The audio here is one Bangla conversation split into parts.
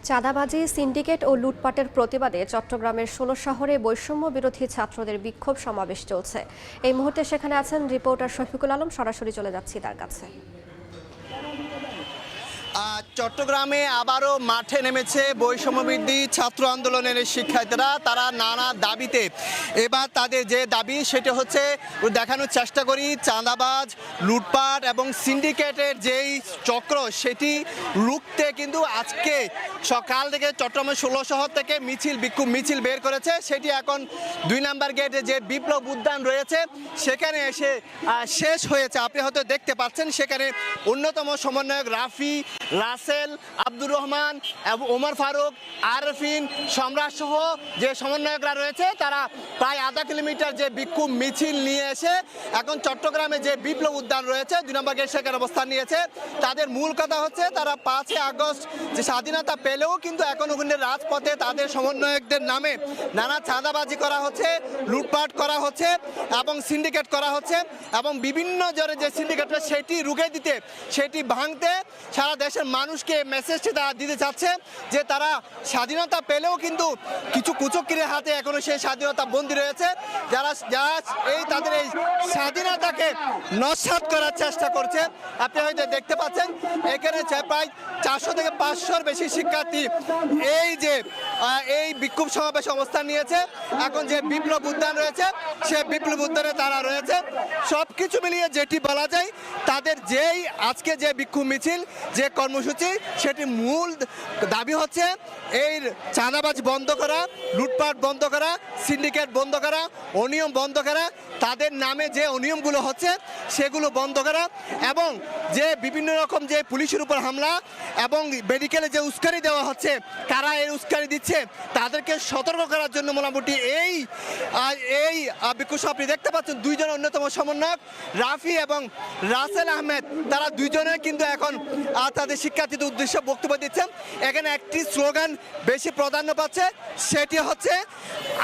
চাঁদাবাজি, সিন্ডিকেট ও লুটপাটের প্রতিবাদে চট্টগ্রামের ১৬ শহরে বৈষম্য বিরোধী ছাত্রদের বিক্ষোভ সমাবেশ চলছে। এই মুহূর্তে সেখানে আছেন রিপোর্টার শফিকুল আলম। সরাসরি চলে যাচ্ছি তার কাছে। চট্টগ্রামে আবারও মাঠে নেমেছে বৈষম্যবিরোধী ছাত্র আন্দোলনের শিক্ষার্থীরা। তারা নানা দাবিতে এবার তাদের যে দাবি সেটা হচ্ছে দেখানোর চেষ্টা করি, চাঁদাবাজ, লুটপাট এবং সিন্ডিকেটের যেই চক্র সেটি রুখতে কিন্তু আজকে সকাল থেকে চট্টগ্রামের ১৬ শহর থেকে বিক্ষোভ মিছিল বের করেছে। সেটি এখন ২ নম্বর গেটে যে বিপ্লব উদ্যান রয়েছে সেখানে এসে শেষ হয়েছে। আপনি হয়তো দেখতে পাচ্ছেন সেখানে অন্যতম সমন্বয়ক রাফি, রাসেল, আব্দুর রহমান এবং ওমর ফারুক, আরফিন, সম্রাট সহ যে সমন্বয়করা রয়েছে তারা প্রায় আধা কিলোমিটার যে বিক্ষোভ মিছিল নিয়ে এসে এখন চট্টগ্রামে যে বিপ্লব উদ্যান রয়েছে ২ নম্বর গেট সেখানে অবস্থান নিয়েছে। তাদের মূল কথা হচ্ছে তারা ৫ই আগস্ট যে স্বাধীনতা পেলেও কিন্তু এখন ওখানে রাজপথে তাদের সমন্বয়কদের নামে নানা চাঁদাবাজি করা হচ্ছে, লুটপাট করা হচ্ছে এবং সিন্ডিকেট করা হচ্ছে এবং বিভিন্ন জনের যে সিন্ডিকেট সেটি রুখে দিতে, সেটি ভাঙতে সারা দেশের মানুষকে মেসেজটি তারা দিতে চাচ্ছে যে তারা স্বাধীনতা পেলেও কিন্তু কিছু কুচক্রীর হাতে এখনো সেই স্বাধীনতা বন্দী রয়েছে, যারা তাদের এই স্বাধীনতাকে নস্যাৎ করার চেষ্টা করছে। আপনি হয়তো দেখতে পাচ্ছেন এখানে প্রায় ৪০০ থেকে ৫০০-র বেশি শিক্ষার্থী এই বিক্ষোভ সমাবেশে অবস্থান নিয়েছে। এখন যে বিপ্লব উদ্যান রয়েছে সেই বিপ্লব উদ্যানে তারা রয়েছে। সব কিছু মিলিয়ে যেটি বলা যায় তাদের যেই আজকে যে বিক্ষোভ মিছিল, যে কর্মসূচি, সেটি মূল দাবি হচ্ছে এই চাঁদাবাজ বন্ধ করা, লুটপাট বন্ধ করা, সিন্ডিকেট বন্ধ করা, অনিয়ম বন্ধ করা, তাদের নামে যে অনিয়মগুলো হচ্ছে সেগুলো বন্ধ করা এবং যে বিভিন্ন রকম যে পুলিশের উপর হামলা এবং মেডিকেলে যে উস্কানি দেওয়া হচ্ছে, কারা এই উস্কানি দিচ্ছে তাদেরকে সতর্ক করার জন্য মোটামুটি এই বিক্ষোভ আপনি দেখতে পাচ্ছেন। দুইজন অন্যতম সমন্বয়ক রাফি এবং রাসেল আহমেদ তারা দুইজনে কিন্তু এখন তাদের শিক্ষার্থীদের উদ্দেশ্যে বক্তব্য দিচ্ছেন। এখানে একটি স্লোগান বেশি প্রাধান্য পাচ্ছে, সেটি হচ্ছে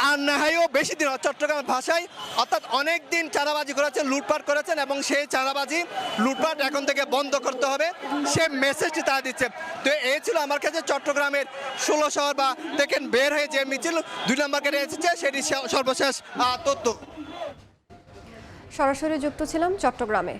আর না হয়ও বেশি দিন, চট্টগ্রামের ভাষায় অর্থাৎ অনেক দিন চাঁদাবাজি করেছেন, লুটপাট করেছেন এবং সেই চাঁদাবাজি লুটপাট এখন থেকে বন্ধ করতে হবে, সে মেসেজটি তারা দিচ্ছে। তো এই ছিল আমার কাছে চট্টগ্রামের ১৬ শহর বা থেকে বের হয়ে যে মিছিল ২ নম্বর গেটে এসেছে সেটি সর্বশেষ তথ্য। সরাসরি যুক্ত ছিলাম চট্টগ্রামে।